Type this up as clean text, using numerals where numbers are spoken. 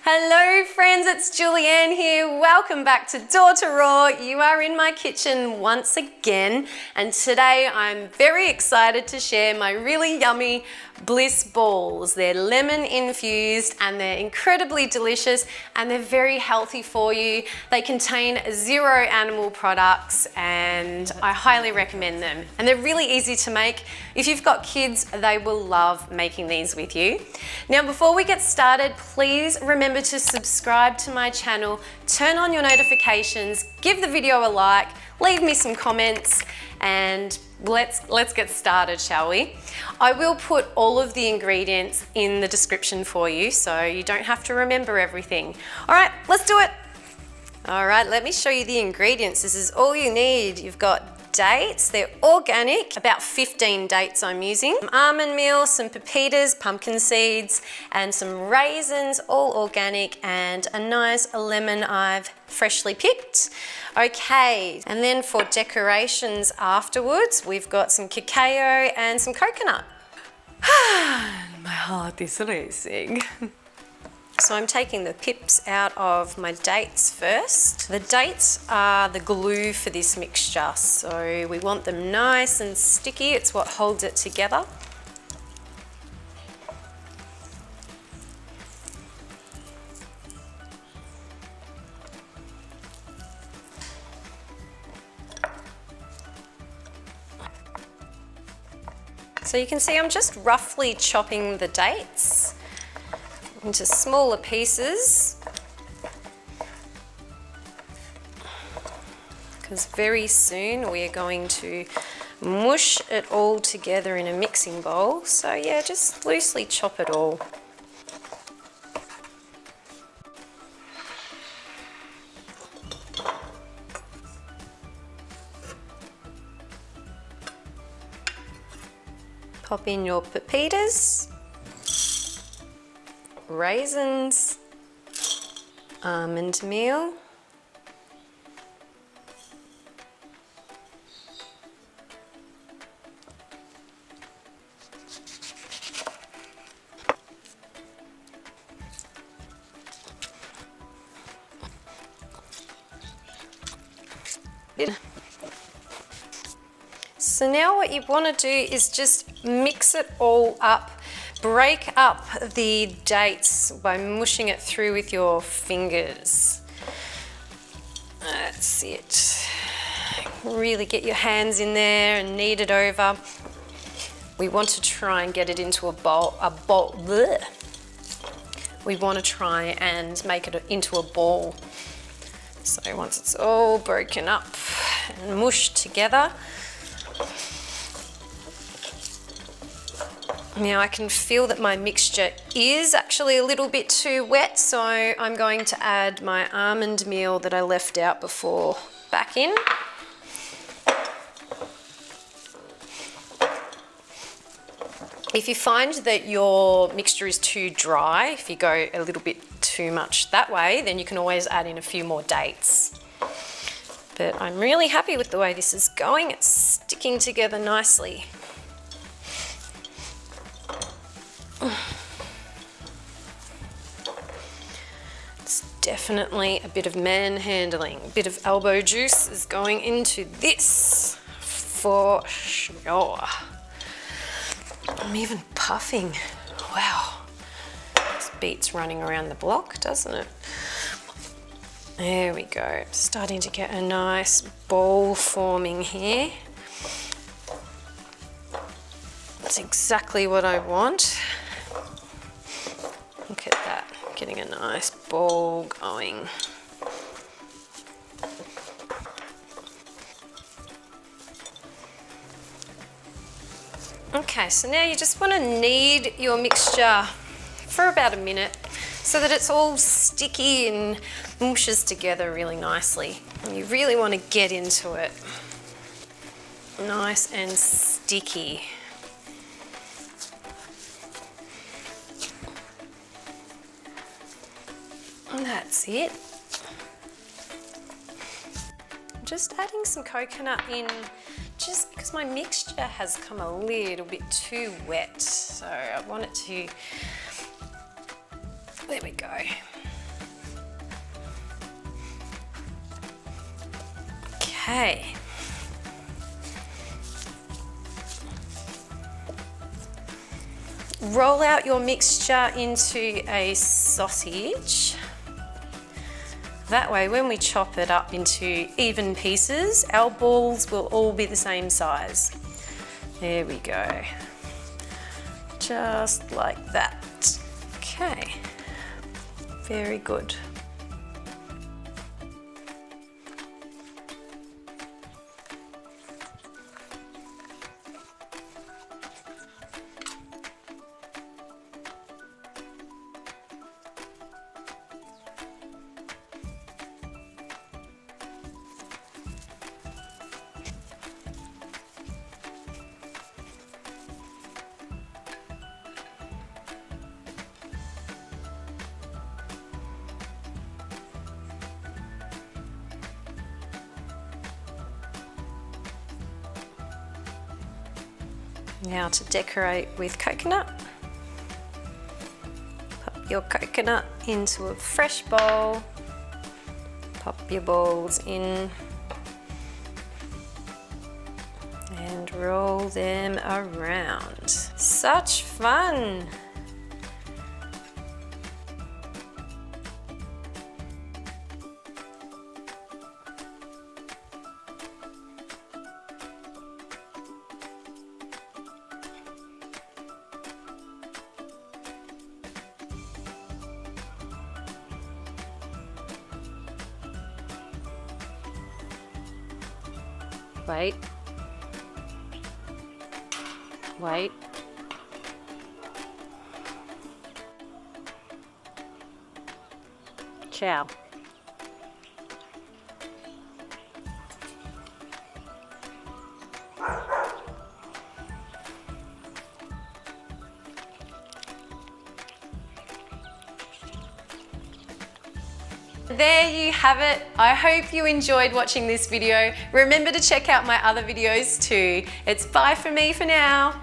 Hello friends, it's Julianne here. Welcome back to Door to Raw. You are in my kitchen once again, and today I'm very excited to share my really yummy Bliss balls. They're lemon infused and they're incredibly delicious and they're very healthy for you. They contain 0 animal products and I highly recommend them. And they're really easy to make. If you've got kids, they will love making these with you. Now, before we get started, please remember to subscribe to my channel, turn on your notifications, give the video a like, leave me some comments, and let's get started, shall we? I will put all of the ingredients in the description for you, so you don't have to remember everything. All right, let's do it. All right, let me show you the ingredients. This is all you need. You've got dates, they're organic, about 15 dates I'm using. Some almond meal, some pepitas, pumpkin seeds, and some raisins, all organic, and a nice lemon I've freshly picked. Okay, and then for decorations afterwards, we've got some cacao and some coconut. My heart is racing. So I'm taking the pips out of my dates first. The dates are the glue for this mixture, so we want them nice and sticky. It's what holds it together. So you can see I'm just roughly chopping the dates into smaller pieces, because very soon we are going to mush it all together in a mixing bowl. So yeah, just loosely chop it all. Pop in your pepitas, raisins, almond meal, so now what you want to do is just mix it all up. Break up the dates by mushing it through with your fingers. That's it. Really get your hands in there and knead it over. We want to try and get it into a bowl. Bleh. We want to try and make it into a ball. So once it's all broken up and mushed together, now I can feel that my mixture is actually a little bit too wet, so I'm going to add my almond meal that I left out before back in. If you find that your mixture is too dry, if you go a little bit too much that way, then you can always add in a few more dates. But I'm really happy with the way this is going. It's sticking together nicely. It's definitely a bit of manhandling. A bit of elbow juice is going into this for sure. I'm even puffing. Wow. This beats running around the block, doesn't it? There we go. Starting to get a nice ball forming here. That's exactly what I want. Look at that, getting a nice ball going. Okay, so now you just want to knead your mixture for about a minute so that it's all sticky and mushes together really nicely. And you really want to get into it. Nice and sticky. And that's it. I'm just adding some coconut in just because my mixture has come a little bit too wet. So I want it to, there we go. Okay. Roll out your mixture into a sausage. That way, when we chop it up into even pieces, our balls will all be the same size. There we go. Just like that. Okay. Very good. Now to decorate with coconut. Pop your coconut into a fresh bowl. Pop your balls in. And roll them around. Such fun! Wait. Wait. Ciao. There you have it. I hope you enjoyed watching this video. Remember to check out my other videos too. It's bye from me for now.